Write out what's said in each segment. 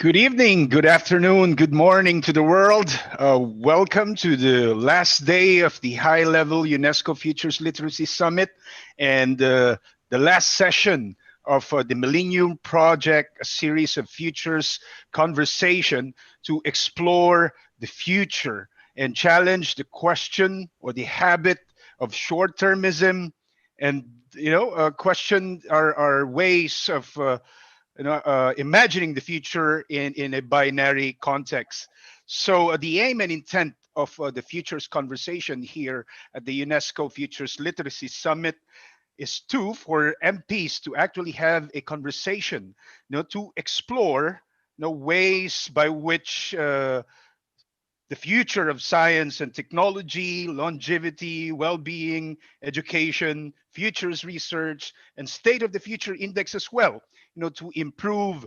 Good evening, good afternoon, good morning to the world. Welcome to the last day of the high-level UNESCO Futures Literacy Summit and the last session of the Millennium Project, a series of futures conversation to explore the future and challenge the question or the habit of short-termism and, question our ways of imagining the future in a binary context. So the aim and intent of the Futures conversation here at the UNESCO Futures Literacy Summit is for MPs to actually have a conversation, to explore, ways by which the future of science and technology, longevity, well-being, education, futures research, and state of the future index as well, to improve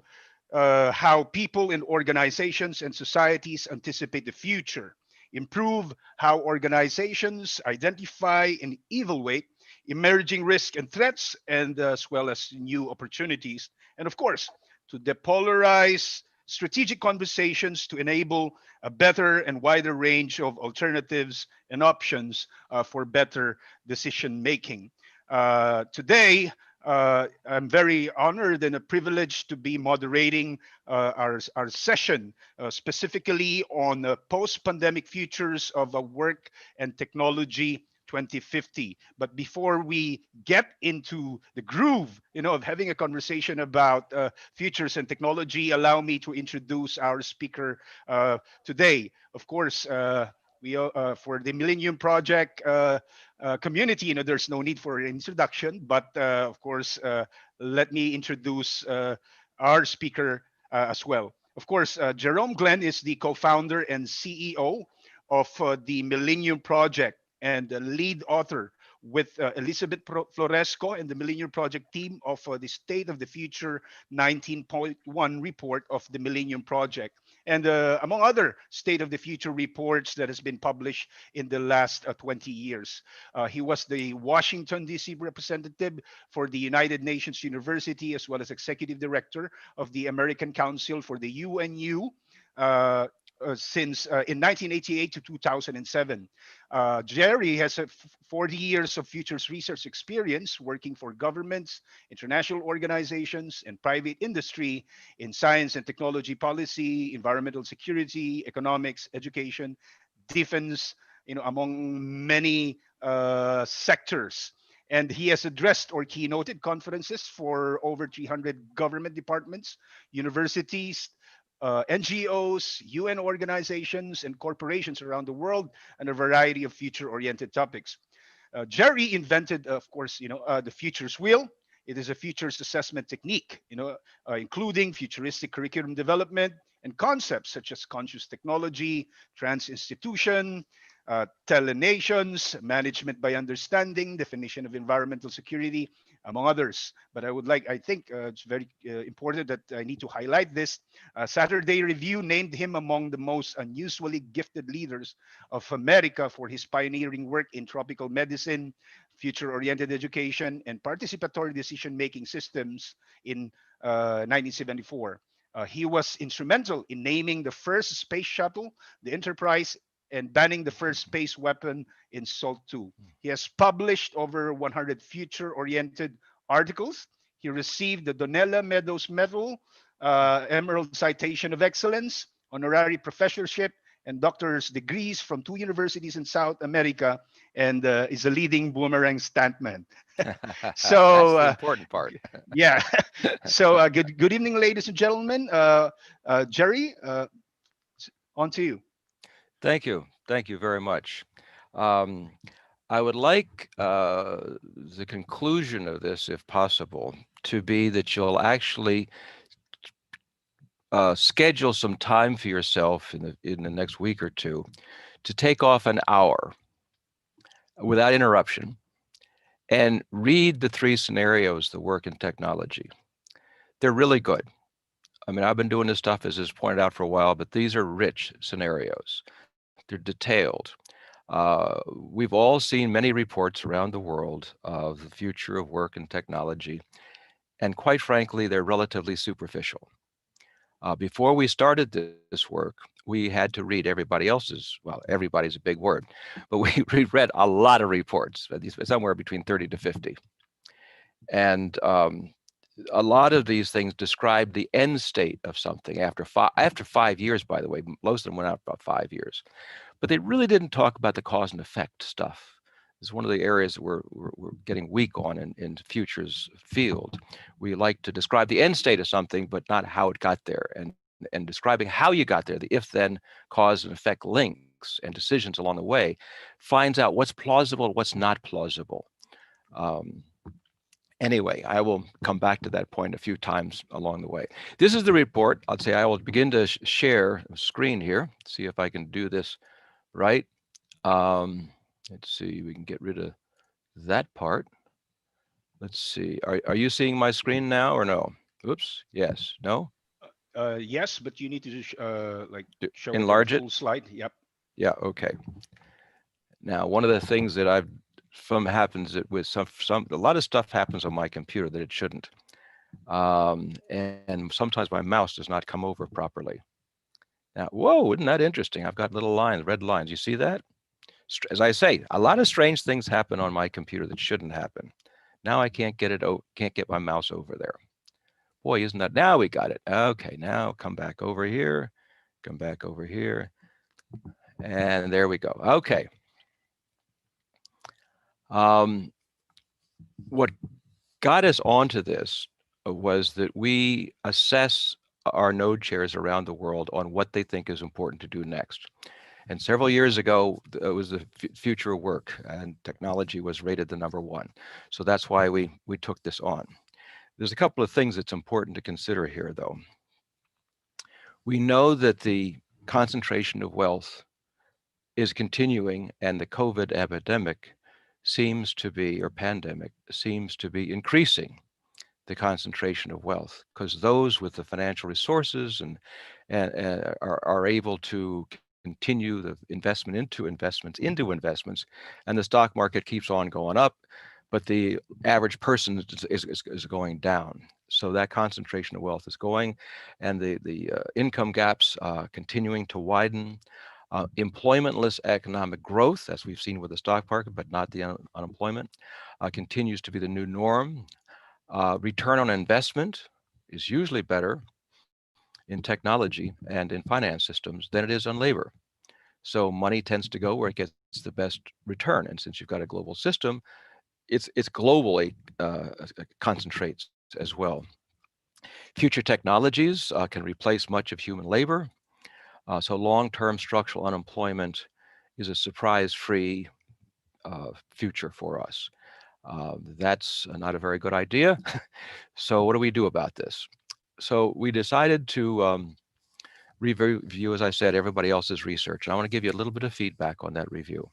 how people and organizations and societies anticipate the future, improve how organizations identify and evaluate emerging risks and threats, and as well as new opportunities, and of course, to depolarize strategic conversations to enable a better and wider range of alternatives and options for better decision making. Today, I'm very honored and a privilege to be moderating our session, specifically on post-pandemic futures of work and technology 2050. But before we get into the groove, of having a conversation about futures and technology, allow me to introduce our speaker today. Of course, we for the Millennium Project community, there's no need for an introduction, but of course, let me introduce our speaker as well. Of course, Jerome Glenn is the co-founder and CEO of the Millennium Project and the lead author with Elizabeth Floresco and the Millennium Project team of the State of the Future 19.1 report of the Millennium Project. And among other State of the Future reports that has been published in the last 20 years. He was the Washington, D.C. representative for the United Nations University, as well as executive director of the American Council for the UNU, since in 1988 to 2007. Jerry has 40 years of futures research experience working for governments, international organizations, and private industry in science and technology policy, environmental security, economics, education, defense, among many sectors. And he has addressed or keynoted conferences for over 300 government departments, universities, NGOs, UN organizations, and corporations around the world, and a variety of future-oriented topics. Jerry invented, of course, the futures wheel. It is a futures assessment technique, including futuristic curriculum development and concepts such as conscious technology, trans-institution, telenations, management by understanding, definition of environmental security, among others. But I think it's very important that I need to highlight this. Saturday Review named him among the most unusually gifted leaders of America for his pioneering work in tropical medicine, future-oriented education, and participatory decision-making systems in 1974. He was instrumental in naming the first space shuttle, the Enterprise, and banning the first space weapon in SALT II. He has published over 100 future-oriented articles. He received the Donella Meadows Medal, Emerald Citation of Excellence, honorary professorship, and doctor's degrees from 2 universities in South America, and is a leading boomerang stuntman. So that's the important part. Yeah. So good evening, ladies and gentlemen. Jerry, on to you. Thank you. Thank you very much. I would like the conclusion of this, if possible, to be that you'll actually schedule some time for yourself in the next week or two to take off an hour without interruption and read the 3 scenarios, the work in technology. They're really good. I mean, I've been doing this stuff, as is pointed out, for a while, but these are rich scenarios. They're detailed. We've all seen many reports around the world of the future of work and technology, and quite frankly, they're relatively superficial. Before we started this work, we had to read everybody else's, well, everybody's a big word, but we read a lot of reports, somewhere between 30 to 50. And a lot of these things describe the end state of something after 5 years, by the way. Most of them went out about 5 years. But they really didn't talk about the cause and effect stuff. It's one of the areas that we're getting weak on in futures field. We like to describe the end state of something, but not how it got there. And describing how you got there, the if-then cause and effect links and decisions along the way, finds out what's plausible and what's not plausible. Anyway, I will come back to that point a few times along the way. This is the report. I'll say I will begin to share a screen here, see if I can do this right. Let's see, we can get rid of that part. Let's see, are you seeing my screen now or no? Oops, yes, no? Yes, but you need to like show enlarge it full slide. Yep. Yeah, okay. Now, one of the things that I've happens with a lot of stuff happens on my computer that it shouldn't. And sometimes my mouse does not come over properly. Now, whoa, isn't that interesting? I've got little lines, red lines. You see that? As I say, a lot of strange things happen on my computer that shouldn't happen. Now I can't get my mouse over there. Boy, isn't that, now we got it. Okay, now come back over here, come back over here. And there we go. Okay. What got us onto this was that we assess our node chairs around the world on what they think is important to do next. And several years ago, it was the future of work, and technology was rated the #1. So that's why we took this on. There's a couple of things that's important to consider here, though. We know that the concentration of wealth is continuing, and the COVID epidemic seems to be, or pandemic, seems to be increasing the concentration of wealth, because those with the financial resources and are able to continue the investment into investments, and the stock market keeps on going up, but the average person is going down. So that concentration of wealth is going, and the income gaps continuing to widen. Employmentless economic growth, as we've seen with the stock market, but not the unemployment, continues to be the new norm. Return on investment is usually better in technology and in finance systems than it is on labor. So money tends to go where it gets the best return. And since you've got a global system, it's globally concentrates as well. Future technologies can replace much of human labor. So long-term structural unemployment is a surprise-free future for us. That's not a very good idea. So what do we do about this? So we decided to review, as I said, everybody else's research. And I want to give you a little bit of feedback on that review.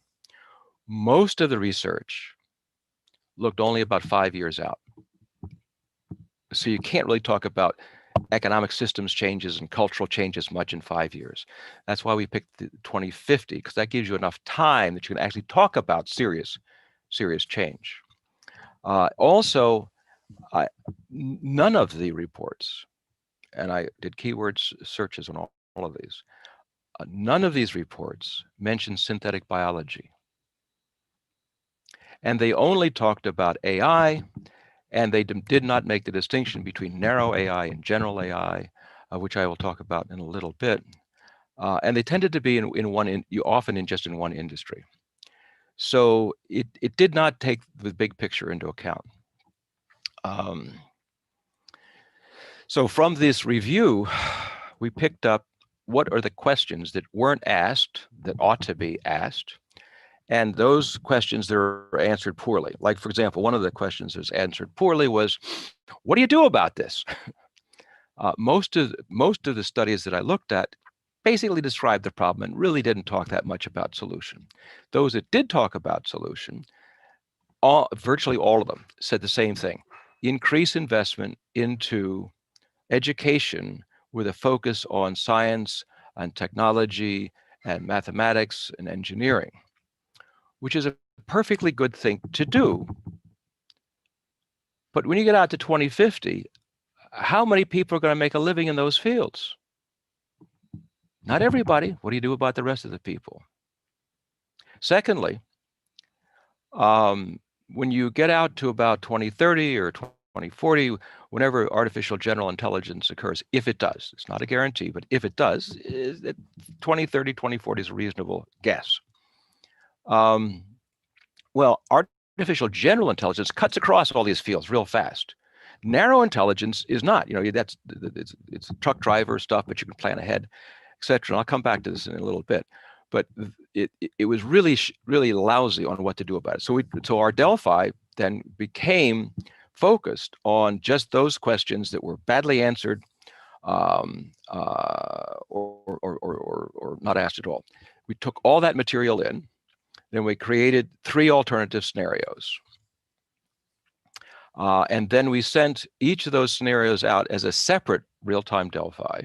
Most of the research looked only about 5 years out. So you can't really talk about economic systems changes and cultural changes much in 5 years. That's why we picked the 2050, because that gives you enough time that you can actually talk about serious change. Also, none of the reports, and I did keywords searches on all of these, none of these reports mention synthetic biology. And they only talked about AI, and they did not make the distinction between narrow AI and general AI, which I will talk about in a little bit. And they tended to be often just in one industry. So it did not take the big picture into account. So from this review, we picked up what are the questions that weren't asked that ought to be asked, and those questions that are answered poorly. Like, for example, one of the questions that was answered poorly was, what do you do about this? Most of the studies that I looked at basically described the problem and really didn't talk that much about solution. Those that did talk about solution, virtually all of them said the same thing: increase investment into education with a focus on science and technology and mathematics and engineering, which is a perfectly good thing to do. But when you get out to 2050, how many people are going to make a living in those fields? Not everybody. What do you do about the rest of the people? Secondly, when you get out to about 2030 or 2040, whenever artificial general intelligence occurs, if it does, it's not a guarantee, but if it does, 2030, 2040 is a reasonable guess. Well, artificial general intelligence cuts across all these fields real fast. Narrow intelligence is not. That's it's truck driver stuff, but you can plan ahead, etc. I'll come back to this in a little bit. But it was really lousy on what to do about it. So our Delphi then became focused on just those questions that were badly answered, or not asked at all. We took all that material in, then we created 3 alternative scenarios. And then we sent each of those scenarios out as a separate real-time Delphi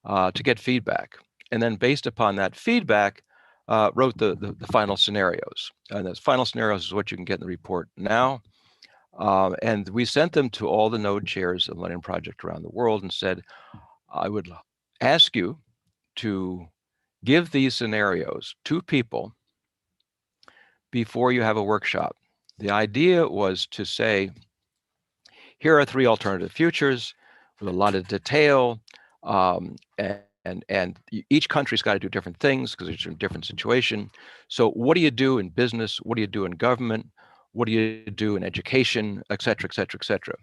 to get feedback. And then based upon that feedback, wrote the final scenarios. And those final scenarios is what you can get in the report now. And we sent them to all the node chairs of the Millennium Project around the world and said, I would ask you to give these scenarios to people before you have a workshop. The idea was to say, here are 3 alternative futures with a lot of detail, and each country's got to do different things because it's in a different situation. So what do you do in business? What do you do in government? What do you do in education, et cetera, et cetera, et cetera?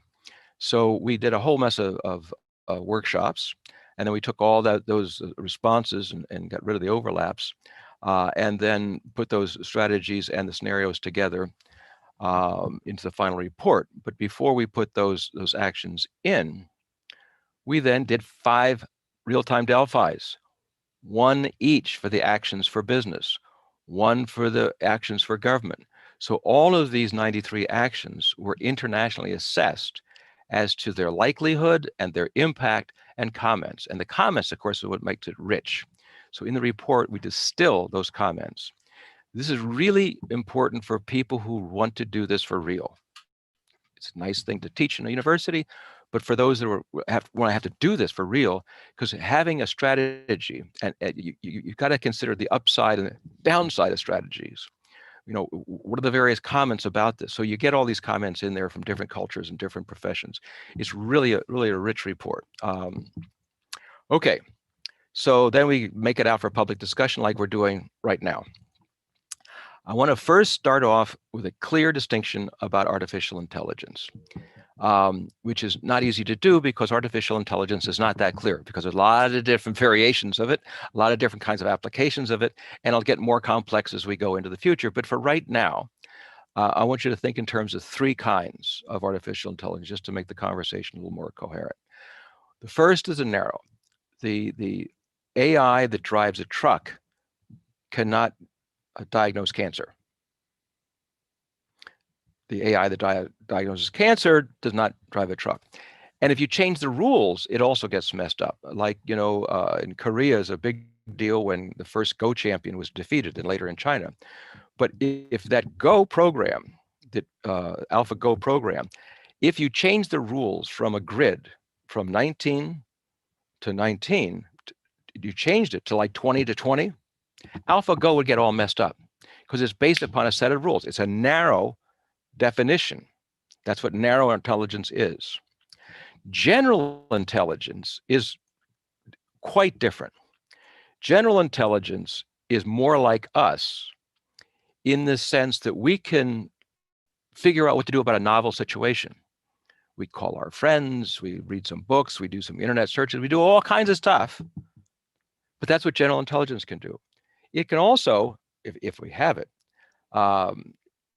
So we did a whole mess of workshops, and then we took all those responses and got rid of the overlaps, and then put those strategies and the scenarios together into the final report. But before we put those actions in, we then did 5 real-time Delphis, 1 each for the actions for business, 1 for the actions for government. So all of these 93 actions were internationally assessed as to their likelihood and their impact and comments. And the comments, of course, are what makes it rich. So in the report, we distill those comments. This is really important for people who want to do this for real. It's a nice thing to teach in a university, but for those that want to have to do this for real, because having a strategy, and you've got to consider the upside and the downside of strategies. What are the various comments about this? So you get all these comments in there from different cultures and different professions. It's really a rich report. Okay, so then we make it out for public discussion like we're doing right now. I want to first start off with a clear distinction about artificial intelligence, which is not easy to do because artificial intelligence is not that clear, because there's a lot of different variations of it, a lot of different kinds of applications of it, and it'll get more complex as we go into the future. But for right now, I want you to think in terms of 3 kinds of artificial intelligence, just to make the conversation a little more coherent. The first is a narrow. The AI that drives a truck cannot diagnose cancer. The AI that diagnoses cancer does not drive a truck. And if you change the rules, it also gets messed up. Like, in Korea is a big deal when the first Go champion was defeated, and later in China. But if that Go program, that AlphaGo program, if you change the rules from a grid from 19 to 19, you changed it to like 20 to 20, AlphaGo would get all messed up because it's based upon a set of rules. It's a narrow definition. That's what narrow intelligence is. General intelligence is quite different. General intelligence is more like us in the sense that we can figure out what to do about a novel situation. We call our friends, we read some books, we do some internet searches, we do all kinds of stuff. But that's what general intelligence can do. It can also, if we have it,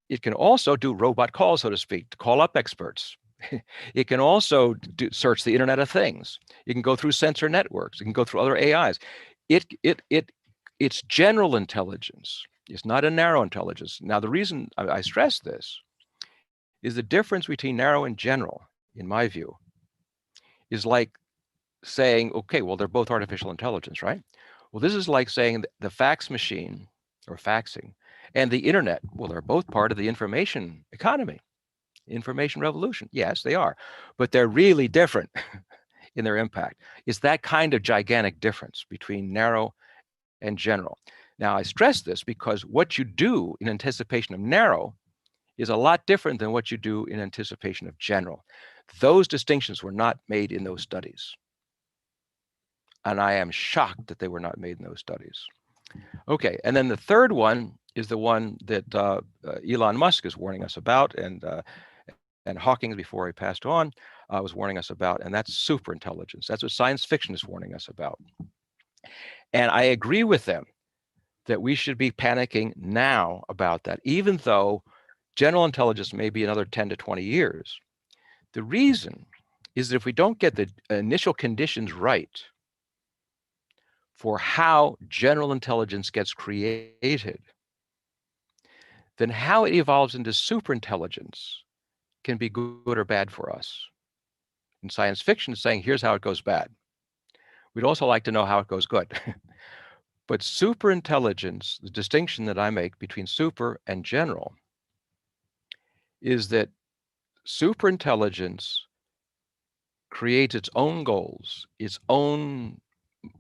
it can also do robot calls, so to speak, to call up experts. It can also search the Internet of Things. It can go through sensor networks. It can go through other AIs. It's general intelligence. It's not a narrow intelligence. Now, the reason I stress this is the difference between narrow and general, in my view, is like saying, okay, well, they're both artificial intelligence, right? Well, this is like saying the fax machine or faxing and the internet, well, they're both part of the information economy, information revolution. Yes, they are, but they're really different in their impact. It's that kind of gigantic difference between narrow and general. Now, I stress this because what you do in anticipation of narrow is a lot different than what you do in anticipation of general. Those distinctions were not made in those studies. And I am shocked that they were not made in those studies. Okay, and then the third one is the one that Elon Musk is warning us about, and Hawking, before he passed on, was warning us about, and that's superintelligence. That's what science fiction is warning us about. And I agree with them that we should be panicking now about that, even though general intelligence may be another 10 to 20 years. The reason is that if we don't get the initial conditions right for how general intelligence gets created, then how it evolves into superintelligence can be good or bad for us. In science fiction, saying, here's how it goes bad. We'd also like to know how it goes good. But superintelligence, the distinction that I make between super and general, is that superintelligence creates its own goals, its own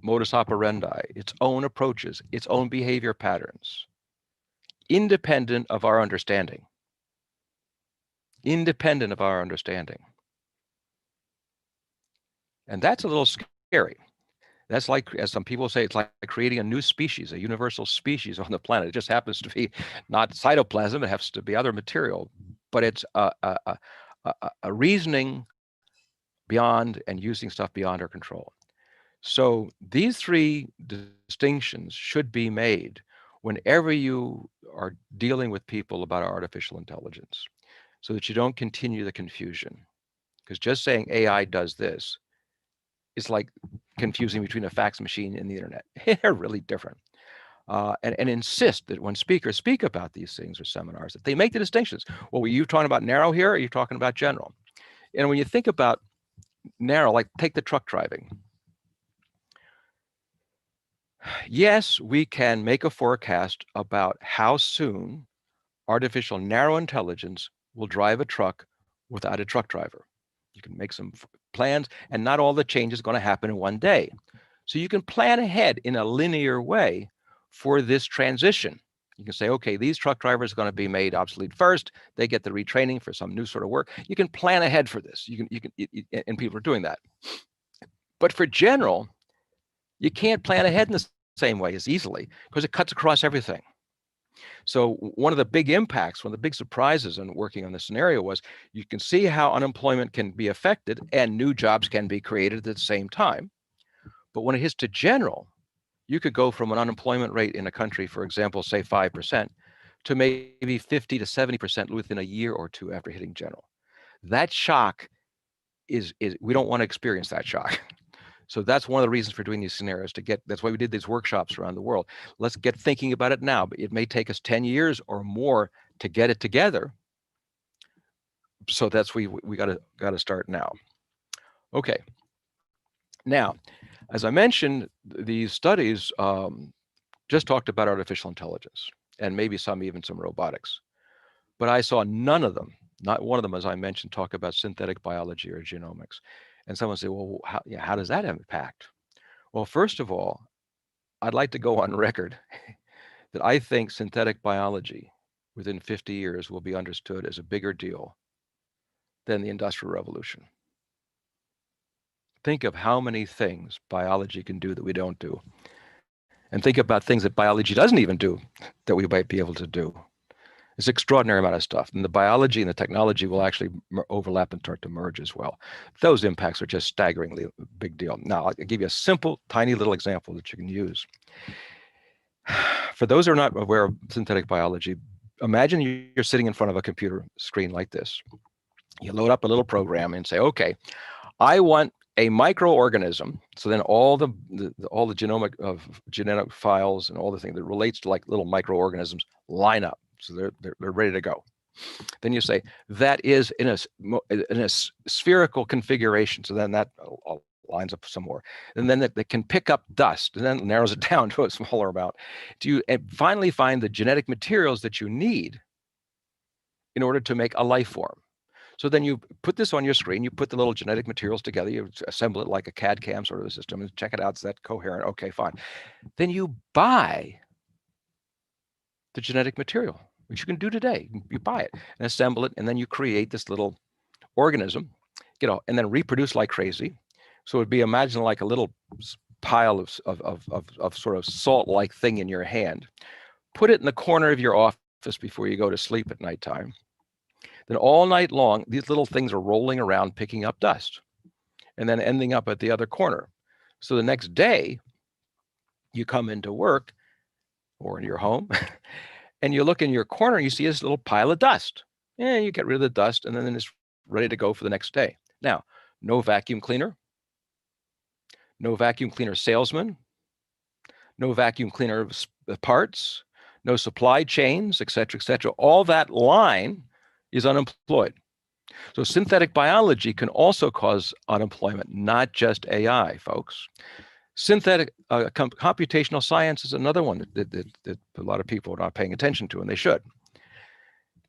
modus operandi, its own approaches, its own behavior patterns, independent of our understanding. Independent of our understanding. And that's a little scary. That's like, as some people say, it's like creating a new species, a universal species on the planet. It just happens to be not cytoplasm, it happens to be other material, but it's a reasoning beyond and using stuff beyond our control. So these three distinctions should be made whenever you are dealing with people about artificial intelligence, so that you don't continue the confusion. Because just saying AI does this is like confusing between a fax machine and the internet. They're really different. And insist that when speakers speak about these things or seminars, that they make the distinctions. Well, were you talking about narrow here, or are you talking about general? And when you think about narrow, like take the truck driving. Yes, we can make a forecast about how soon artificial narrow intelligence will drive a truck without a truck driver. You can make some plans, and not all the change is going to happen in one day. So you can plan ahead in a linear way for this transition. You can say, okay, these truck drivers are going to be made obsolete first. They get the retraining for some new sort of work. You can plan ahead for this. And people are doing that. But for general, you can't plan ahead in the same way as easily, because it cuts across everything. So one of the big impacts, one of the big surprises in working on this scenario was you can see how unemployment can be affected and new jobs can be created at the same time. But when it hits to general, you could go from an unemployment rate in a country, for example, say 5%, to maybe 50 to 70% within a year or two after hitting general. That shock is we don't want to experience that shock. So that's one of the reasons for doing these scenarios, that's why we did these workshops around the world. Let's get thinking about it now, but it may take us 10 years or more to get it together. So that's we got to start now. Okay. Now, as I mentioned, these studies just talked about artificial intelligence and maybe even some robotics, but I saw none of them, not one of them, as I mentioned, talk about synthetic biology or genomics. And someone say, well, how does that impact? Well, first of all, I'd like to go on record that I think synthetic biology within 50 years will be understood as a bigger deal than the Industrial Revolution. Think of how many things biology can do that we don't do. And think about things that biology doesn't even do that we might be able to do. It's an extraordinary amount of stuff. And the biology and the technology will actually overlap and start to merge as well. Those impacts are just staggeringly big deal. Now, I'll give you a simple, tiny little example that you can use. For those who are not aware of synthetic biology, imagine you're sitting in front of a computer screen like this. You load up a little program and say, okay, I want a microorganism. So then all the genetic files and all the things that relates to like little microorganisms line up. So they're ready to go. Then you say that is in a spherical configuration. So then that lines up some more. And then that can pick up dust, and then narrows it down to a smaller amount. And finally find the genetic materials that you need in order to make a life form. So then you put this on your screen, you put the little genetic materials together, you assemble it like a CAD CAM sort of a system and check it out. Is that coherent? Okay, fine. Then you buy the genetic material, which you can do today. You buy it and assemble it, and then you create this little organism, and then reproduce like crazy. So it'd be, imagine like a little pile of sort of salt-like thing in your hand. Put it in the corner of your office before you go to sleep at nighttime. Then all night long, these little things are rolling around, picking up dust, and then ending up at the other corner. So the next day, you come into work or in your home, and you look in your corner, and you see this little pile of dust. And you get rid of the dust, and then it's ready to go for the next day. Now, no vacuum cleaner, no vacuum cleaner salesman, no vacuum cleaner parts, no supply chains, et cetera, all that line is unemployed. So synthetic biology can also cause unemployment, not just AI, folks. Synthetic computational science is another one that a lot of people are not paying attention to, and they should.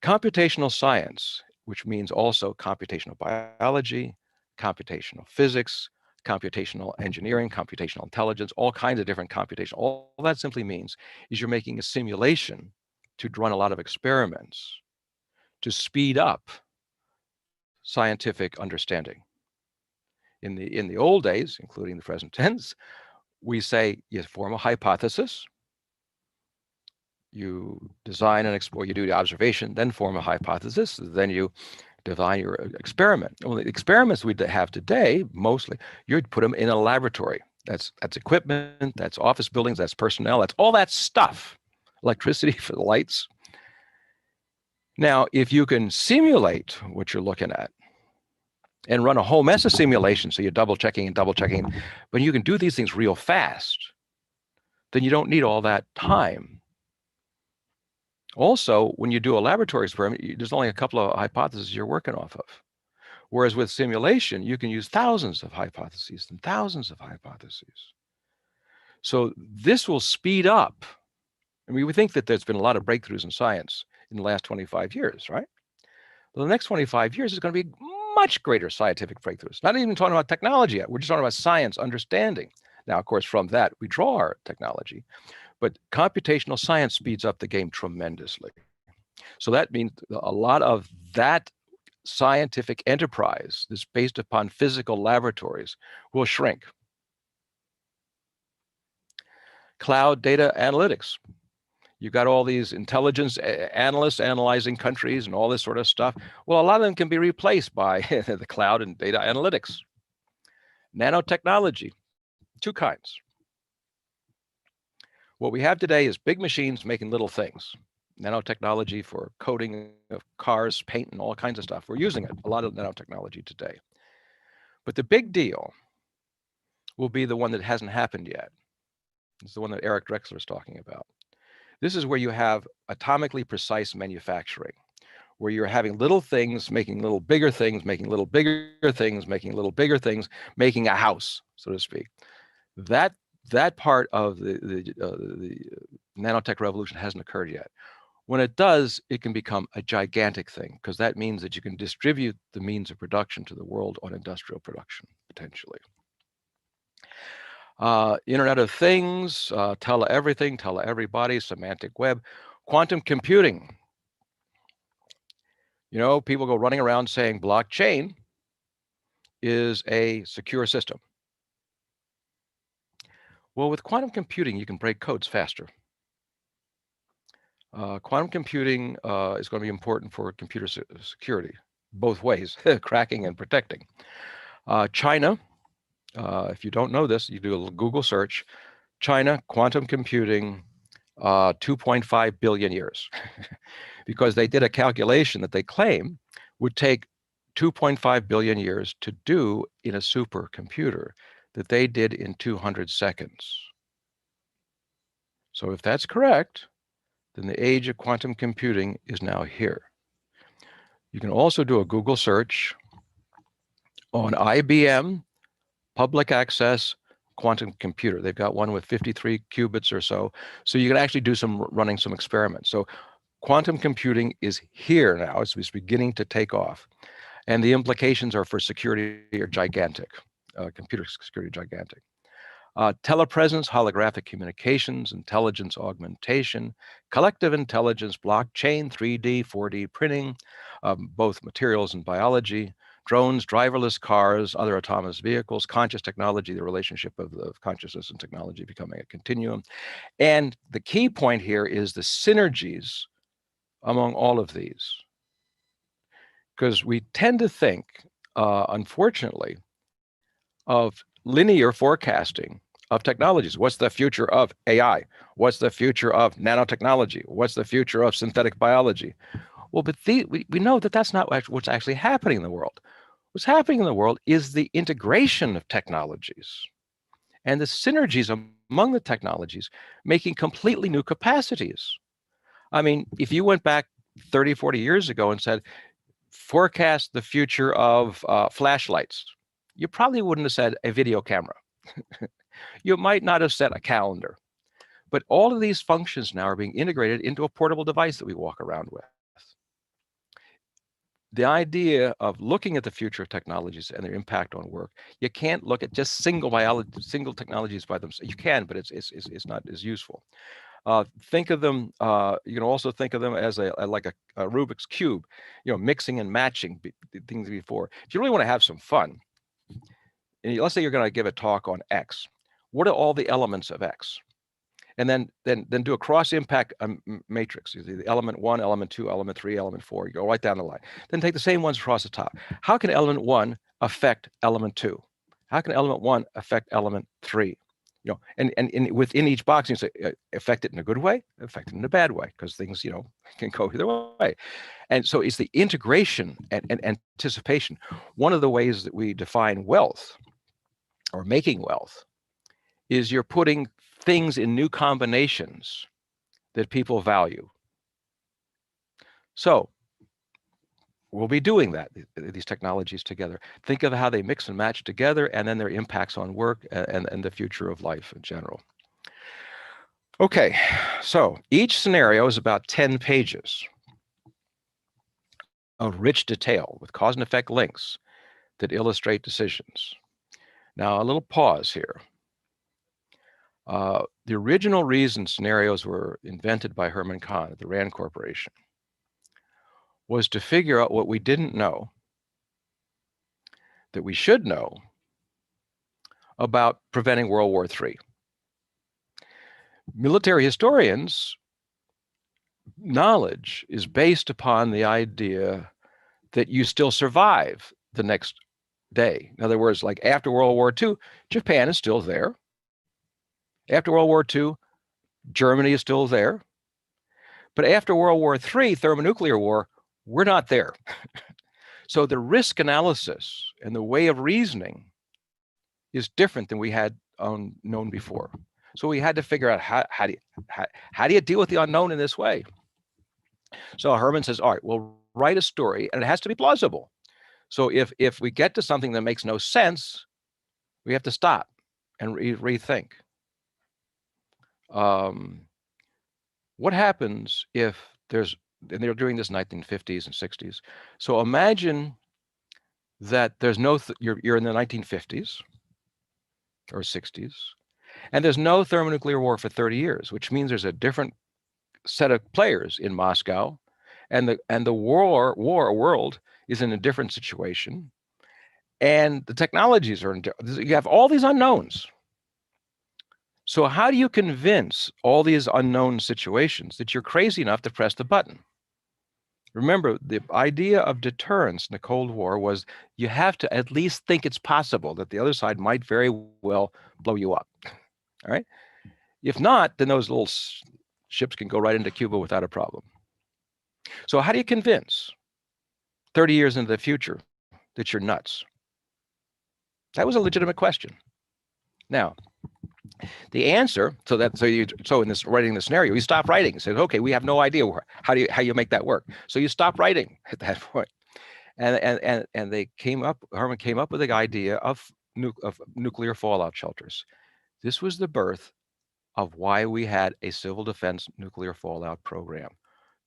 Computational science, which means also computational biology, computational physics, computational engineering, computational intelligence, all kinds of different computation. All that simply means is you're making a simulation to run a lot of experiments to speed up scientific understanding. In the old days, including the present tense, we say you form a hypothesis, you design and explore, you do the observation, then form a hypothesis, then you design your experiment. Well, the experiments we have today, mostly, you'd put them in a laboratory. That's equipment, that's office buildings, that's personnel, that's all that stuff. Electricity for the lights. Now, if you can simulate what you're looking at and run a whole mess of simulations, so you're double checking, but you can do these things real fast, then you don't need all that time. Also, when you do a laboratory experiment, there's only a couple of hypotheses you're working off of. Whereas with simulation, you can use thousands of hypotheses and thousands of hypotheses. So this will speed up. I mean, we think that there's been a lot of breakthroughs in science in the last 25 years, right? Well, the next 25 years is going to be much greater scientific breakthroughs. Not even talking about technology yet. We're just talking about science, understanding. Now, of course, from that, we draw our technology. But computational science speeds up the game tremendously. So that means a lot of that scientific enterprise that's based upon physical laboratories will shrink. Cloud data analytics. You've got all these intelligence analysts analyzing countries and all this sort of stuff. Well, a lot of them can be replaced by the cloud and data analytics. Nanotechnology, two kinds. What we have today is big machines making little things. Nanotechnology for coating of cars, paint, and all kinds of stuff. We're using it, a lot of nanotechnology today. But the big deal will be the one that hasn't happened yet. It's the one that Eric Drexler is talking about. This is where you have atomically precise manufacturing, where you're having little things, making little bigger things, making little bigger things, making little bigger things, making a house, so to speak. That part of the nanotech revolution hasn't occurred yet. When it does, it can become a gigantic thing, because that means that you can distribute the means of production to the world on industrial production, potentially. Internet of Things, tele-everything, tele-everybody, semantic web, quantum computing. You know, people go running around saying blockchain is a secure system. Well, with quantum computing, you can break codes faster. Quantum computing is going to be important for computer security, both ways, cracking and protecting. China, if you don't know this, you do a Google search. China, quantum computing, 2.5 billion years. Because they did a calculation that they claim would take 2.5 billion years to do in a supercomputer that they did in 200 seconds. So if that's correct, then the age of quantum computing is now here. You can also do a Google search on IBM public access quantum computer. They've got one with 53 qubits or so. So you can actually do running some experiments. So quantum computing is here now. It's beginning to take off. And the implications are for security are gigantic, computer security gigantic. Telepresence, holographic communications, intelligence augmentation, collective intelligence, blockchain, 3D, 4D printing, both materials and biology, drones, driverless cars, other autonomous vehicles, conscious technology, the relationship of consciousness and technology becoming a continuum. And the key point here is the synergies among all of these. Because we tend to think, unfortunately, of linear forecasting of technologies. What's the future of AI? What's the future of nanotechnology? What's the future of synthetic biology? Well, but we know that that's not what's actually happening in the world. What's happening in the world is the integration of technologies and the synergies among the technologies making completely new capacities. I mean, if you went back 30, 40 years ago and said, forecast the future of flashlights, you probably wouldn't have said a video camera. You might not have said a calendar. But all of these functions now are being integrated into a portable device that we walk around with. The idea of looking at the future of technologies and their impact on work, you can't look at just single technologies by themselves. You can, but it's not as useful. Think of them. You can also think of them as like a Rubik's cube. Mixing and matching things before. If you really want to have some fun, and let's say you're going to give a talk on X, what are all the elements of X? And then do a cross impact matrix. The element 1, element 2, element 3, element 4. You go right down the line. Then take the same ones across the top. How can element 1 affect element 2? How can element 1 affect element 3? And within each box, you say affect it in a good way, affect it in a bad way, because things can go either way. And so it's the integration and anticipation. One of the ways that we define wealth or making wealth is you're putting things in new combinations that people value. So we'll be doing that, these technologies together. Think of how they mix and match together, and then their impacts on work and the future of life in general. Okay, so each scenario is about 10 pages of rich detail with cause and effect links that illustrate decisions. Now, a little pause here. The original reason scenarios were invented by Herman Kahn at the Rand Corporation was to figure out what we didn't know that we should know about preventing World War III. Military historians' knowledge is based upon the idea that you still survive the next day. In other words, like after World War II, Japan is still there. After World War II, Germany is still there. But after World War III, thermonuclear war, we're not there. So the risk analysis and the way of reasoning is different than we had known before. So we had to figure out how do you deal with the unknown in this way? So Herman says, all right, we'll write a story, and it has to be plausible. So if we get to something that makes no sense, we have to stop and rethink. What happens if there's, and they're doing this in 1950s and 60s. So imagine that there's no, you're in the 1950s or 60s, and there's no thermonuclear war for 30 years, which means there's a different set of players in Moscow, and the world is in a different situation, and the technologies are you have all these unknowns. So how do you convince all these unknown situations that you're crazy enough to press the button? Remember, the idea of deterrence in the Cold War was you have to at least think it's possible that the other side might very well blow you up. All right? If not, then those little ships can go right into Cuba without a problem. So how do you convince 30 years into the future that you're nuts? That was a legitimate question. Now, the answer, so in this writing the scenario, you stop writing and said, okay, we have no idea how you make that work. So you stop writing at that point. And Herman came up with the idea of nuclear fallout shelters. This was the birth of why we had a civil defense nuclear fallout program.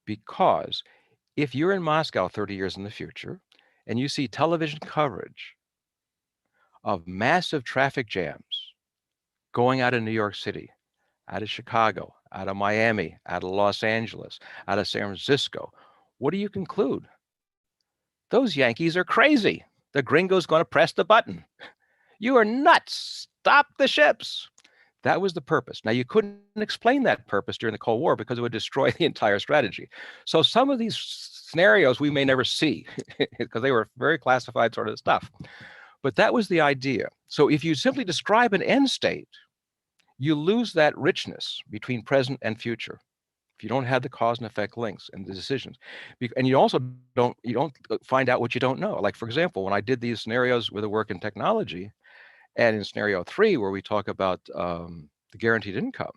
Because if you're in Moscow 30 years in the future and you see television coverage of massive traffic jams going out of New York City, out of Chicago, out of Miami, out of Los Angeles, out of San Francisco, what do you conclude? Those Yankees are crazy. The gringo's going to press the button. You are nuts. Stop the ships. That was the purpose. Now, you couldn't explain that purpose during the Cold War because it would destroy the entire strategy. So some of these scenarios we may never see because they were very classified sort of stuff. But that was the idea. So if you simply describe an end state, you lose that richness between present and future. If you don't have the cause and effect links and the decisions, and you also don't find out what you don't know. Like, for example, when I did these scenarios with the work in technology, and in scenario 3, where we talk about the guaranteed income,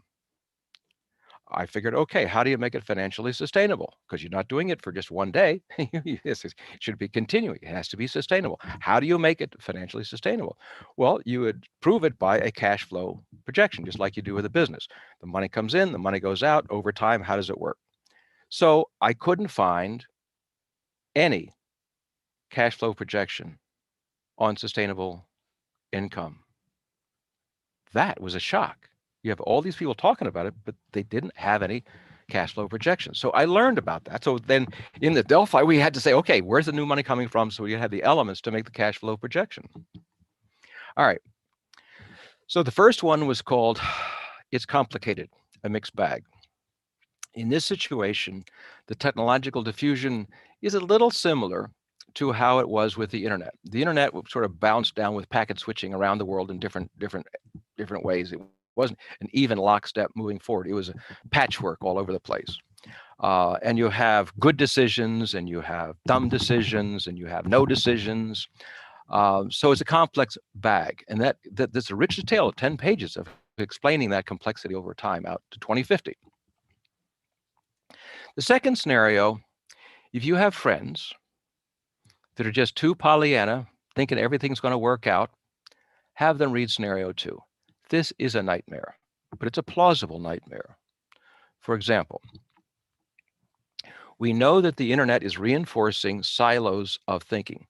I figured, okay, how do you make it financially sustainable? Because you're not doing it for just one day. It should be continuing. It has to be sustainable. How do you make it financially sustainable? Well, you would prove it by a cash flow projection, just like you do with a business. The money comes in, the money goes out over time. How does it work? So I couldn't find any cash flow projection on sustainable income. That was a shock. You have all these people talking about it, but they didn't have any cash flow projections. So I learned about that. So then in the Delphi, we had to say, okay, where's the new money coming from? So we had the elements to make the cash flow projection. All right. So the first one was called, it's complicated, a mixed bag. In this situation, the technological diffusion is a little similar to how it was with the internet. The internet sort of bounced down with packet switching around the world in different ways. It wasn't an even lockstep moving forward. It was a patchwork all over the place. And you have good decisions, and you have dumb decisions, and you have no decisions. So it's a complex bag, and that's a rich tale of 10 pages of explaining that complexity over time out to 2050. The second scenario, if you have friends that are just too Pollyanna, thinking everything's going to work out, have them read scenario 2. This is a nightmare, but it's a plausible nightmare. For example, we know that the internet is reinforcing silos of thinking.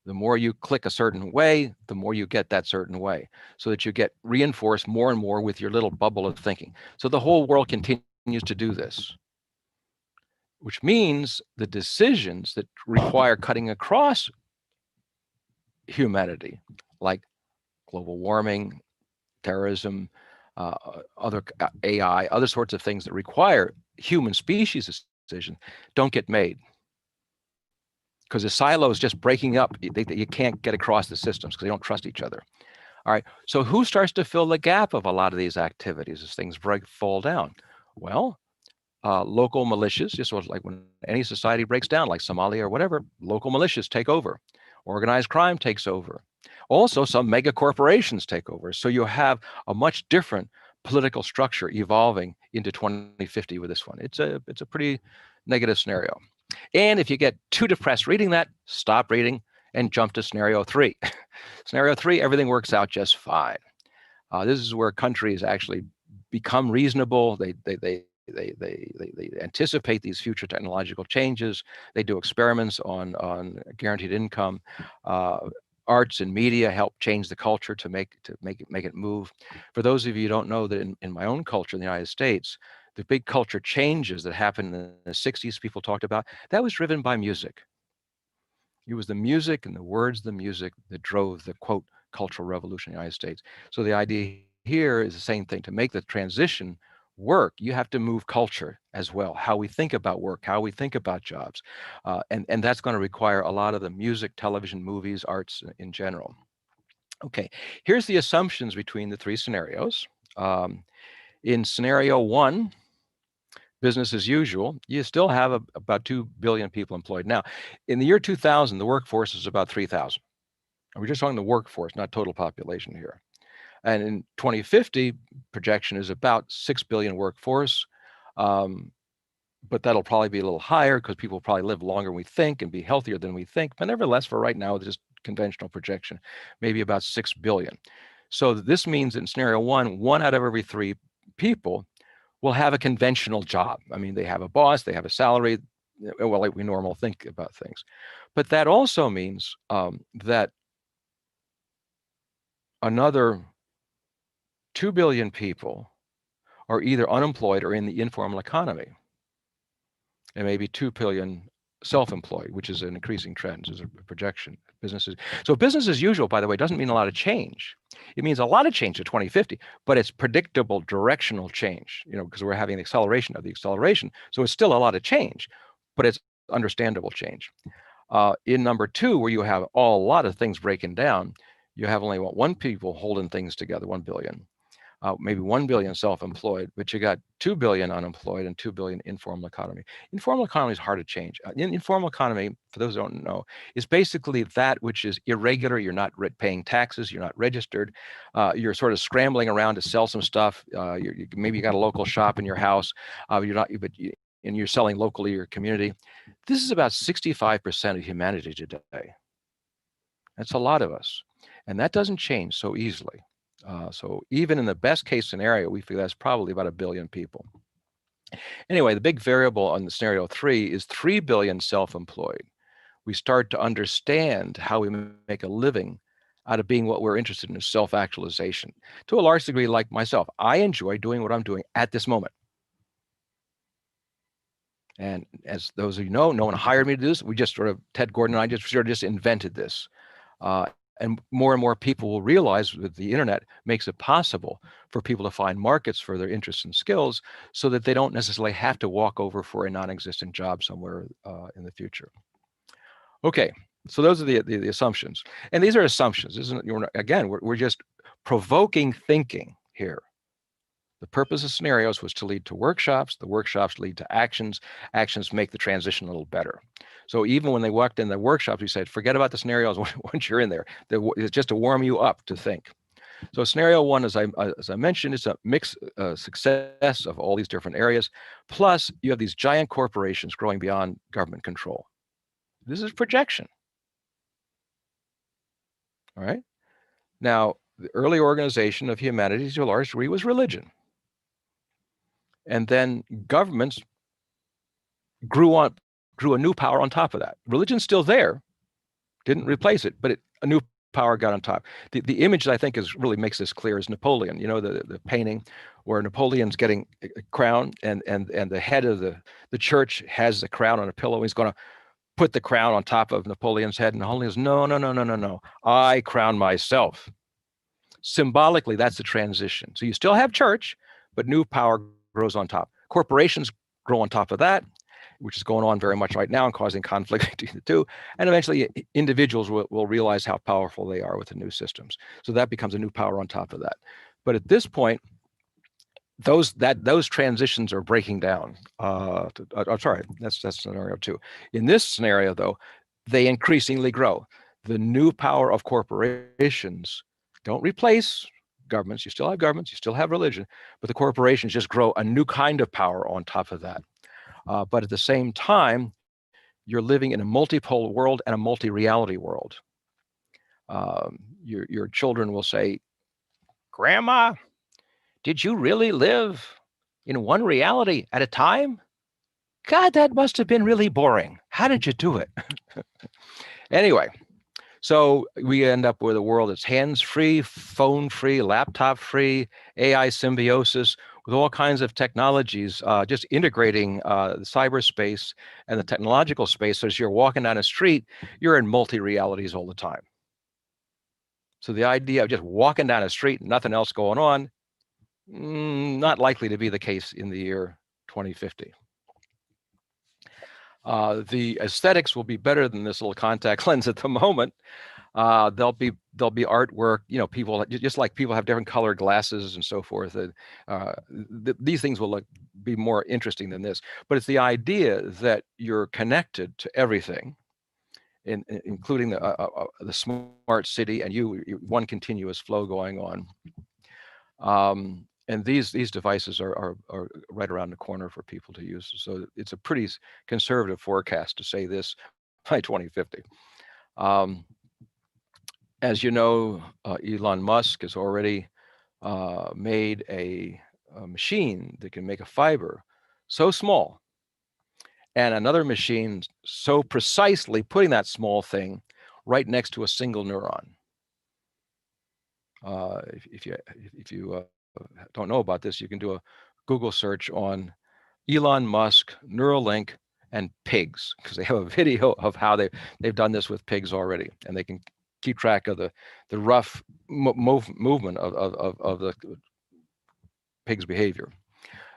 The more you click a certain way, the more you get that certain way, so that you get reinforced more and more with your little bubble of thinking. So the whole world continues to do this, which means the decisions that require cutting across humanity, like global warming, terrorism, other AI, other sorts of things that require human species decision, don't get made. Because the silo is just breaking up. You can't get across the systems because they don't trust each other. All right, so who starts to fill the gap of a lot of these activities as things fall down? Well, local militias, just like when any society breaks down, like Somalia or whatever, local militias take over. Organized crime takes over. Also, some mega corporations take over. So you have a much different political structure evolving into 2050 with this one. It's a pretty negative scenario. And if you get too depressed reading that, stop reading and jump to scenario 3. Scenario 3, everything works out just fine. This is where countries actually become reasonable. They anticipate these future technological changes. They do experiments on guaranteed income. Arts and media help change the culture to make it move. For those of you who don't know, that in my own culture in the United States, the big culture changes that happened in the 60s people talked about, that was driven by music. It was the music and the words of the music that drove the, quote, cultural revolution in the United States. So the idea here is the same thing. To make the transition work, you have to move culture as well, how we think about work, how we think about jobs. And that's going to require a lot of the music, television, movies, arts in general. Okay, here's the assumptions between the 3 scenarios. In scenario 1, business as usual, you still have about 2 billion people employed. Now, in the year 2000, the workforce is about 3,000. We're just talking the workforce, not total population here. And in 2050, projection is about 6 billion workforce, but that'll probably be a little higher because people will probably live longer than we think and be healthier than we think. But nevertheless, for right now, just conventional projection, maybe about 6 billion. So this means in scenario 1 out of every 3 people will have a conventional job. I mean, they have a boss, they have a salary, well, like we normally think about things. But that also means that another 2 billion people are either unemployed or in the informal economy, and maybe 2 billion self-employed, which is an increasing trend, is a projection. Business as usual, by the way, doesn't mean a lot of change. It means a lot of change to 2050, but it's predictable directional change, because we're having the acceleration of the acceleration. So it's still a lot of change, but it's understandable change. In number two, where you have a lot of things breaking down, you have only one people holding things together, 1 billion. Maybe 1 billion self-employed, but you got 2 billion unemployed and 2 billion informal economy. Informal economy is hard to change. Informal economy, for those who don't know, is basically that which is irregular. You're not paying taxes. You're not registered. You're sort of scrambling around to sell some stuff. Maybe you got a local shop in your house. You're not, and you're selling locally your community. This is about 65% of humanity today. That's a lot of us, and that doesn't change so easily. So even in the best case scenario, we figure that's probably about 1 billion people. Anyway, the big variable on the scenario 3 is 3 billion self-employed. We start to understand how we make a living out of being what we're interested in, self-actualization. To a large degree, like myself, I enjoy doing what I'm doing at this moment. And as those of you know, no one hired me to do this. We just Ted Gordon and I just invented this. And more people will realize that the internet makes it possible for people to find markets for their interests and skills so that they don't necessarily have to walk over for a non-existent job somewhere in the future. Okay, so those are the assumptions. And these are assumptions. Again, we're just provoking thinking here. The purpose of scenarios was to lead to workshops. The workshops lead to actions. Actions make the transition a little better. So even when they walked in the workshops, we said, forget about the scenarios once you're in there. It's just to warm you up to think. So scenario 1, as I mentioned, is a mixed success of all these different areas. Plus, you have these giant corporations growing beyond government control. This is projection. All right. Now, the early organization of humanity to a large degree was religion. And then governments grew a new power on top of that. Religion's still there, didn't replace it, but a new power got on top. The image that I think really makes this clear is Napoleon. The painting where Napoleon's getting a crown and the head of the church has the crown on a pillow. He's going to put the crown on top of Napoleon's head, and Napoleon goes, no. I crown myself. Symbolically, that's the transition. So you still have church, but new power grows on top. Corporations grow on top of that, which is going on very much right now and causing conflict between the two. And eventually individuals will realize how powerful they are with the new systems. So that becomes a new power on top of that. But at this point, those transitions are breaking down. I'm sorry, that's scenario 2. In this scenario, though, they increasingly grow. The new power of corporations don't replace governments. You still have governments, you still have religion, but the corporations just grow a new kind of power on top of that. But at the same time, you're living in a multipolar world and a multi-reality world. Your children will say, Grandma, did you really live in one reality at a time? God, that must have been really boring. How did you do it? Anyway, so we end up with a world that's hands-free, phone-free, laptop-free, AI symbiosis, with all kinds of technologies, just integrating the cyberspace and the technological space. So as you're walking down a street, you're in multi-realities all the time. So the idea of just walking down a street, nothing else going on, not likely to be the case in the year 2050. The aesthetics will be better than this little contact lens at the moment. There'll be artwork, people, just like people have different colored glasses and so forth. These things will be more interesting than this, but it's the idea that you're connected to everything, including the smart city, and you one continuous flow going on. And these devices are right around the corner for people to use. So it's a pretty conservative forecast to say this by 2050. As you know, Elon Musk has already made a machine that can make a fiber so small and another machine so precisely putting that small thing right next to a single neuron. If you don't know about this, you can do a Google search on Elon Musk, Neuralink, and pigs, because they have a video of how they've done this with pigs already, and they can keep track of the rough movement of the pig's behavior.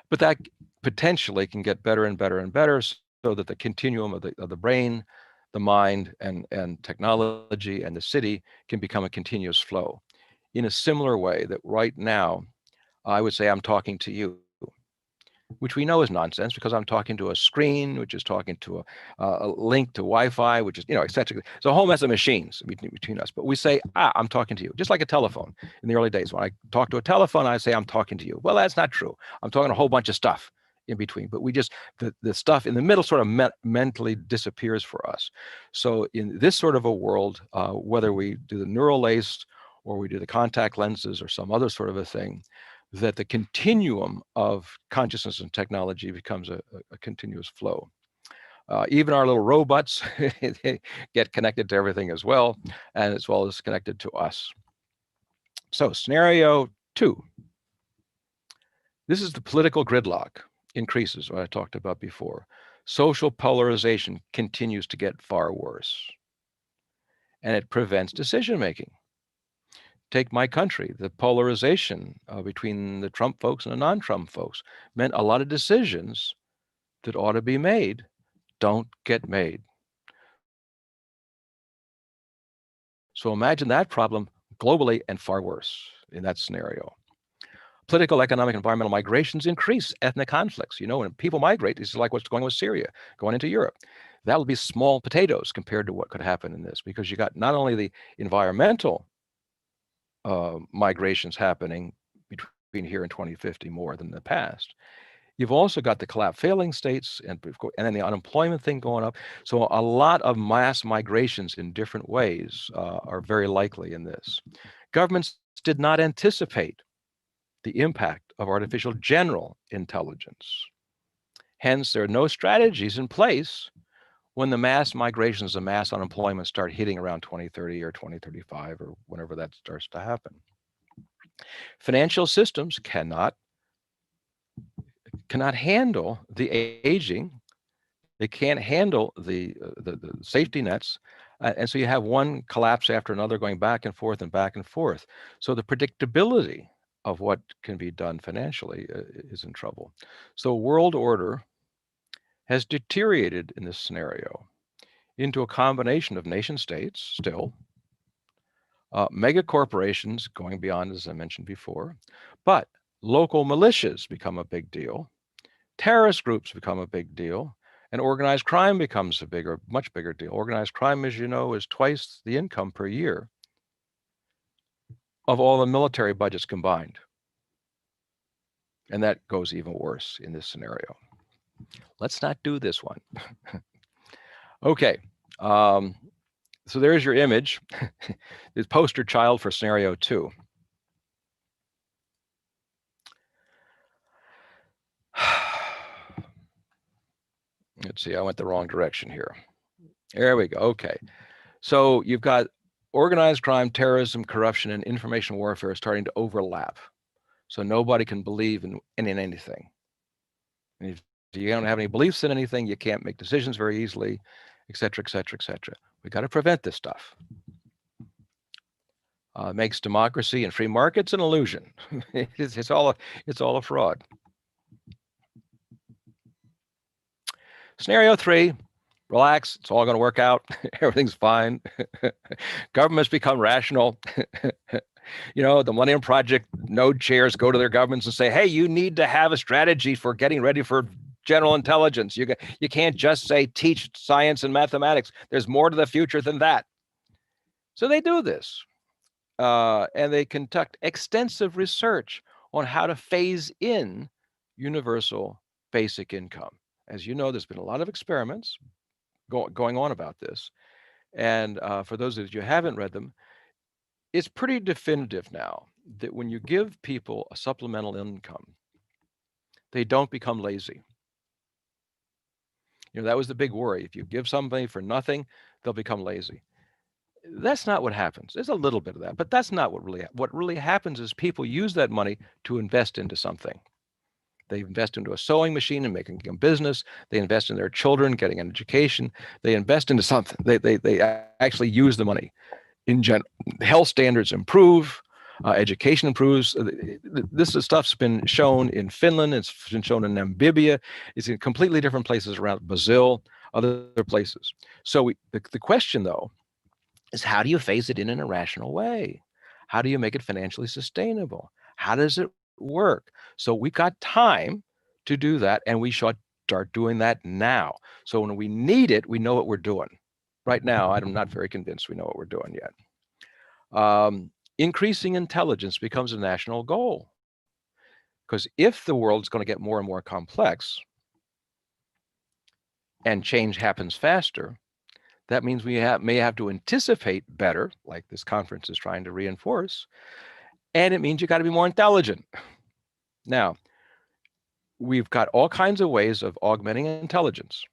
But that potentially can get better and better and better, so that the continuum of the brain, the mind, and technology and the city can become a continuous flow. In a similar way that right now, I would say I'm talking to you, which we know is nonsense because I'm talking to a screen, which is talking to a link to Wi-Fi, which is, et cetera. It's a whole mess of machines between us. But we say, I'm talking to you, just like a telephone in the early days. When I talk to a telephone, I say, I'm talking to you. Well, that's not true. I'm talking a whole bunch of stuff in between, but we just, the stuff in the middle sort of mentally disappears for us. So in this sort of a world, whether we do the neural lace or we do the contact lenses or some other sort of a thing, that the continuum of consciousness and technology becomes a continuous flow. Even our little robots get connected to everything as well as connected to us. So scenario 2. This is the political gridlock increases, what I talked about before. Social polarization continues to get far worse, and it prevents decision-making. Take my country, the polarization between the Trump folks and the non-Trump folks meant a lot of decisions that ought to be made don't get made. So imagine that problem globally and far worse in that scenario. Political, economic, environmental migrations increase ethnic conflicts. When people migrate, this is like what's going on with Syria, going into Europe. That will be small potatoes compared to what could happen in this, because you got not only the environmental migrations happening between here and 2050 more than the past. You've also got the collapse failing states and then the unemployment thing going up. So a lot of mass migrations in different ways are very likely in this. Governments did not anticipate the impact of artificial general intelligence. Hence, there are no strategies in place when the mass migrations and mass unemployment start hitting around 2030 or 2035 or whenever that starts to happen. Financial systems cannot handle the aging. They can't handle the safety nets. And so you have one collapse after another going back and forth and back and forth. So the predictability of what can be done financially is in trouble. So world order has deteriorated in this scenario into a combination of nation states still, mega corporations going beyond, as I mentioned before, but local militias become a big deal, terrorist groups become a big deal, and organized crime becomes a much bigger deal. Organized crime, as you know, is twice the income per year of all the military budgets combined. And that goes even worse in this scenario. Let's not do this one. Okay. So there's your image. The poster child for scenario 2. Let's see, I went the wrong direction here. There we go. Okay. So you've got organized crime, terrorism, corruption, and information warfare starting to overlap. So nobody can believe in anything. And if you don't have any beliefs in anything, you can't make decisions very easily, et cetera, et cetera, et cetera. We got to prevent this stuff. Makes democracy and free markets an illusion. It's all a fraud. Scenario 3, relax, it's all going to work out. Everything's fine. Governments become rational. The Millennium Project node chairs go to their governments and say, hey, you need to have a strategy for getting ready for general intelligence. You can't just say teach science and mathematics. There's more to the future than that. So they do this. And they conduct extensive research on how to phase in universal basic income. As you know, there's been a lot of experiments going on about this. And for those of you who haven't read them, it's pretty definitive now that when you give people a supplemental income, they don't become lazy. That was the big worry. If you give somebody for nothing, they'll become lazy. That's not what happens. There's a little bit of that, but that's not what really happens is people use that money to invest into something. They invest into a sewing machine and making a business. They invest in their children getting an education. They invest into something. They actually use the money. In general, health standards improve, education improves. This stuff's been shown in Finland. It's been shown in Namibia. It's in completely different places around Brazil, other places. So the question, though, is how do you phase it in a rational way? How do you make it financially sustainable? How does it work? So we've got time to do that, and we should start doing that now. So when we need it, we know what we're doing. Right now, I'm not very convinced we know what we're doing yet. Increasing intelligence becomes a national goal. Because if the world's going to get more and more complex and change happens faster, that means we may have to anticipate better, like this conference is trying to reinforce, and it means you got to be more intelligent. Now, we've got all kinds of ways of augmenting intelligence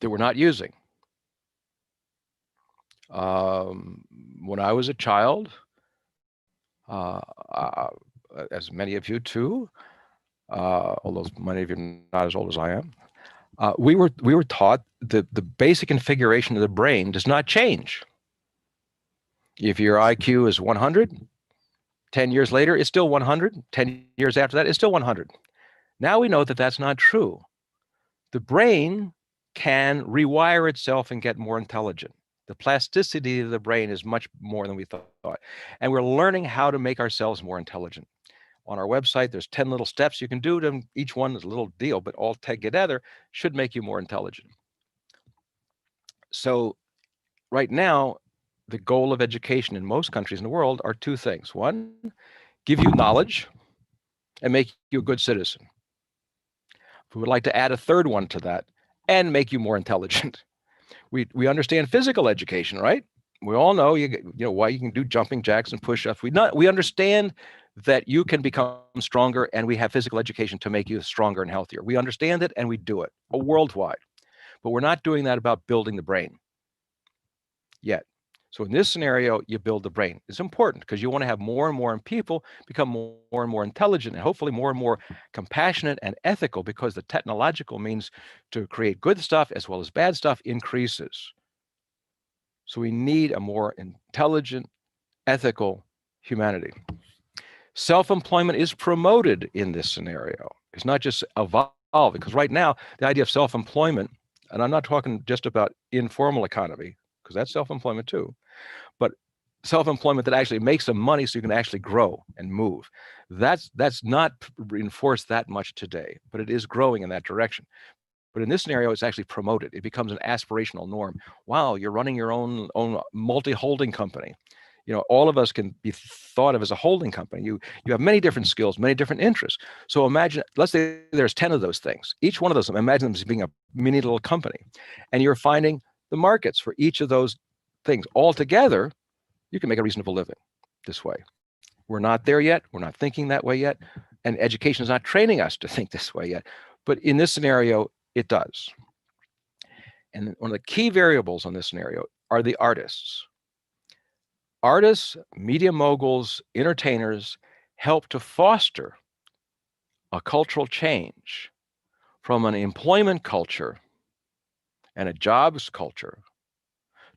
that we're not using. When I was a child, as many of you too, although many of you are not as old as I am, we were taught that the basic configuration of the brain does not change. If your IQ is 100, 10 years later, it's still 100. 10 years after that, it's still 100. Now we know that that's not true. The brain can rewire itself and get more intelligent. The plasticity of the brain is much more than we thought. And we're learning how to make ourselves more intelligent. On our website, there's 10 little steps you can do. Them. Each one is a little deal, but all together should make you more intelligent. So right now, the goal of education in most countries in the world are two things. One, give you knowledge and make you a good citizen. We would like to add a third one to that and make you more intelligent. We understand physical education, right? We all know why you can do jumping jacks and push-ups. We understand that you can become stronger, and we have physical education to make you stronger and healthier. We understand it and we do it worldwide, but we're not doing that about building the brain yet. So in this scenario, you build the brain. It's important because you want to have more and more people become more and more intelligent and hopefully more and more compassionate and ethical, because the technological means to create good stuff as well as bad stuff increases. So we need a more intelligent, ethical humanity. Self-employment is promoted in this scenario. It's not just evolving, because right now, the idea of self-employment, and I'm not talking just about informal economy, because that's self-employment too, but self-employment that actually makes some money so you can actually grow and move. That's not reinforced that much today, but it is growing in that direction. But in this scenario, it's actually promoted. It becomes an aspirational norm. Wow, you're running your own multi-holding company. All of us can be thought of as a holding company. You have many different skills, many different interests. So imagine, let's say there's 10 of those things. Each one of those, imagine them as being a mini little company. And you're finding the markets for each of those things. All together, you can make a reasonable living this way. We're not there yet. We're not thinking that way yet. And education is not training us to think this way yet. But in this scenario, it does. And one of the key variables on this scenario are the artists. Artists, media moguls, entertainers help to foster a cultural change from an employment culture and a jobs culture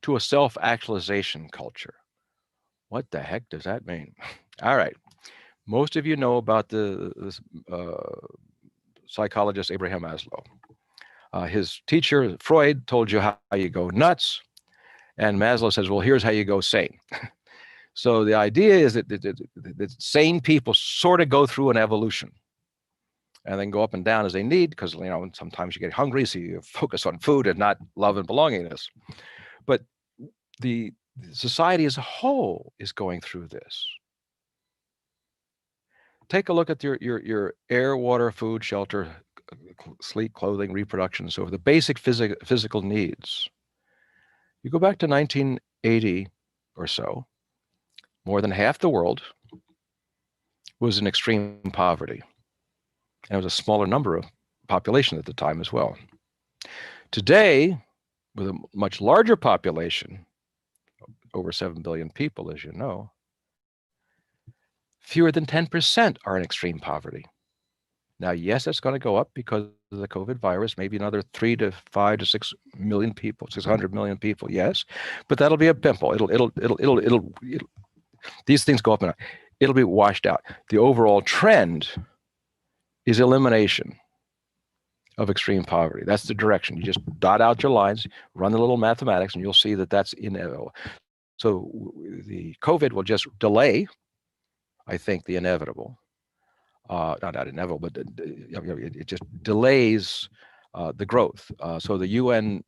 to a self-actualization culture. What the heck does that mean? All right. Most of you know about the psychologist Abraham Maslow. His teacher, Freud, told you how you go nuts. And Maslow says, well, here's how you go sane. So the idea is that sane people sort of go through an evolution and then go up and down as they need, because sometimes you get hungry, so you focus on food and not love and belongingness. But the society as a whole is going through this. Take a look at your air, water, food, shelter, sleep, clothing, reproduction, and so forth, the basic physical needs. You go back to 1980 or so, more than half the world was in extreme poverty. And it was a smaller number of population at the time as well. Today, with a much larger population, over 7 billion people, as you know, fewer than 10% are in extreme poverty. Now, yes, it's going to go up because of the COVID virus, maybe another 3 to 5 to 6 million people, 600 million people, yes, but that'll be a pimple. It'll these things go up and up. It'll be washed out. The overall trend is elimination of extreme poverty. That's the direction. You just dot out your lines, run the little mathematics, and you'll see that that's inevitable. So the COVID will just delay, I think, the inevitable. Not inevitable, but it just delays the growth. So the UN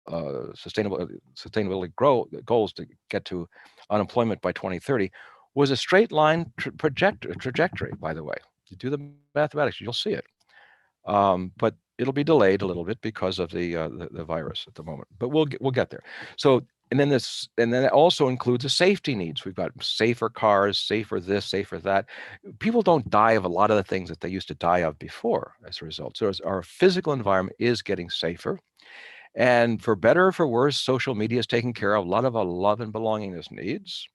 sustainability goals to get to unemployment by 2030 was a straight line trajectory, by the way. You do the mathematics, you'll see it. But it'll be delayed a little bit because of the virus at the moment. But we'll get there. So and then it also includes the safety needs. We've got safer cars, safer this, safer that. People don't die of a lot of the things that they used to die of before as a result. So our physical environment is getting safer. And for better or for worse, social media is taking care of a lot of our love and belongingness needs,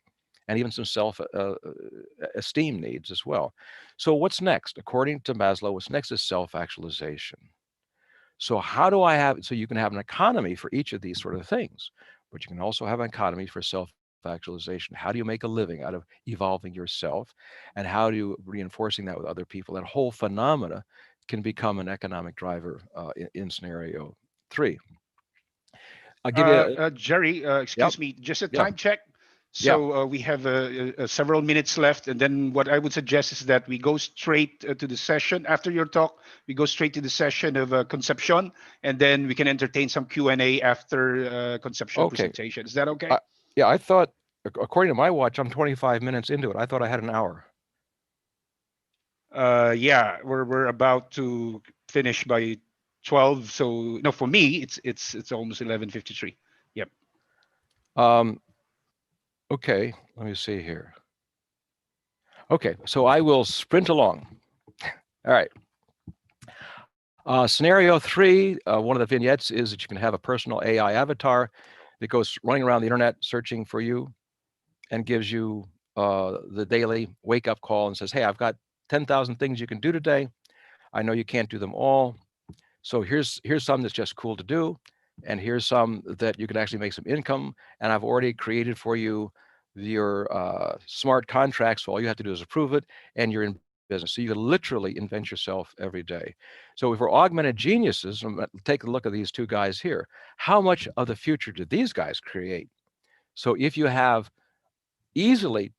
and even some self-esteem needs as well. So what's next? According to Maslow, what's next is self-actualization. So how do I have, so you can have an economy for each of these sort of things, but you can also have an economy for self-actualization. How do you make a living out of evolving yourself? And how do you reinforcing that with other people? That whole phenomena can become an economic driver in scenario 3. I'll give you Jerry, yep, excuse me, just a yeah, time check. yeah. So we have several minutes left, and then what I would suggest is that we go straight to the session after your talk. We go straight to the session of Concepcion, and then we can entertain some Q&A after Concepcion Okay. presentation. Is that okay? Yeah, I thought, according to my watch, I'm 25 minutes into it. I thought I had an hour. Yeah, we're about to finish by 12. So no, for me, it's almost 11:53. Yep. Okay, let me see here. Okay, so I will sprint along. All right. Scenario 3, one of the vignettes is that you can have a personal AI avatar that goes running around the internet searching for you and gives you the daily wake-up call and says, hey, I've got 10,000 things you can do today. I know you can't do them all. So here's some that's just cool to do. And here's some that you can actually make some income. And I've already created for you your smart contracts. So all you have to do is approve it and you're in business. So you can literally invent yourself every day. So if we're augmented geniuses, take a look at these two guys here. How much of the future did these guys create? So if you have easily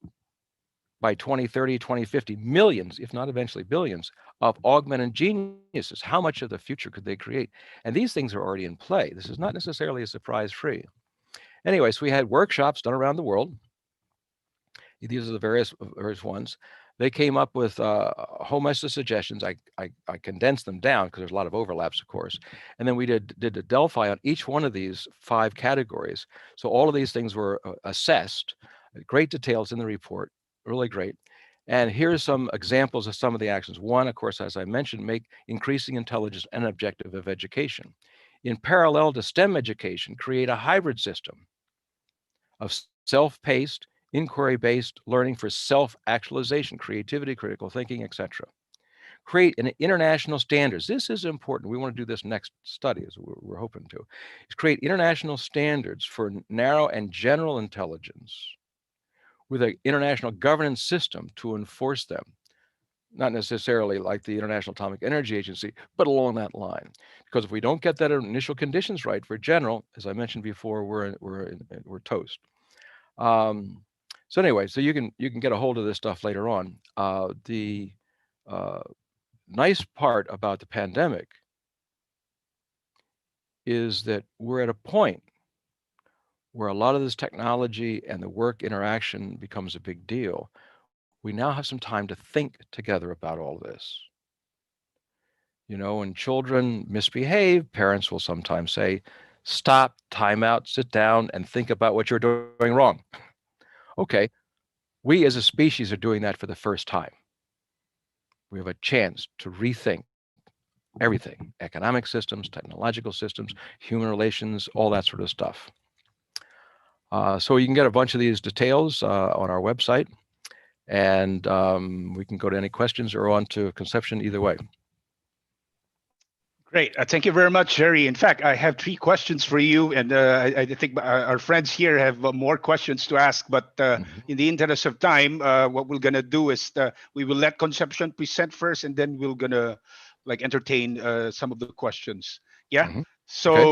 by 2030, 2050, millions, if not eventually billions, of augmented geniuses, how much of the future could they create? And these things are already in play. This is not necessarily a surprise free. Anyway, so we had workshops done around the world. These are the various ones. They came up with a whole mess of suggestions. I condensed them down because there's a lot of overlaps, of course. And then we did a Delphi on each one of these 5 categories. So all of these things were assessed. Great details in the report, really great. And here's some examples of some of the actions. One, of course, as I mentioned, make increasing intelligence an objective of education. In parallel to STEM education, create a hybrid system of self-paced, inquiry-based learning for self-actualization, creativity, critical thinking, etc. Create an international standards. This is important. We want to do this next study, as we're hoping to. Is create international standards for narrow and general intelligence with an international governance system to enforce them. Not necessarily like the International Atomic Energy Agency, but along that line. Because if we don't get that initial conditions right for general, as I mentioned before, we're toast. So anyway, so you can get a hold of this stuff later on. The nice part about the pandemic is that we're at a point where a lot of this technology and the work interaction becomes a big deal. We now have some time to think together about all this. You know, when children misbehave, parents will sometimes say, stop, time out, sit down, and think about what you're doing wrong. Okay, we as a species are doing that for the first time. We have a chance to rethink everything, economic systems, technological systems, human relations, all that sort of stuff. So you can get a bunch of these details on our website, and we can go to any questions or on to conception either way. Great. Thank you very much, Jerry. In fact, I have 3 questions for you, and I think our friends here have more questions to ask. But in the interest of time, what we're gonna do is we will let Concepcion present first, and then we're gonna like entertain some of the questions. Yeah. So. Okay.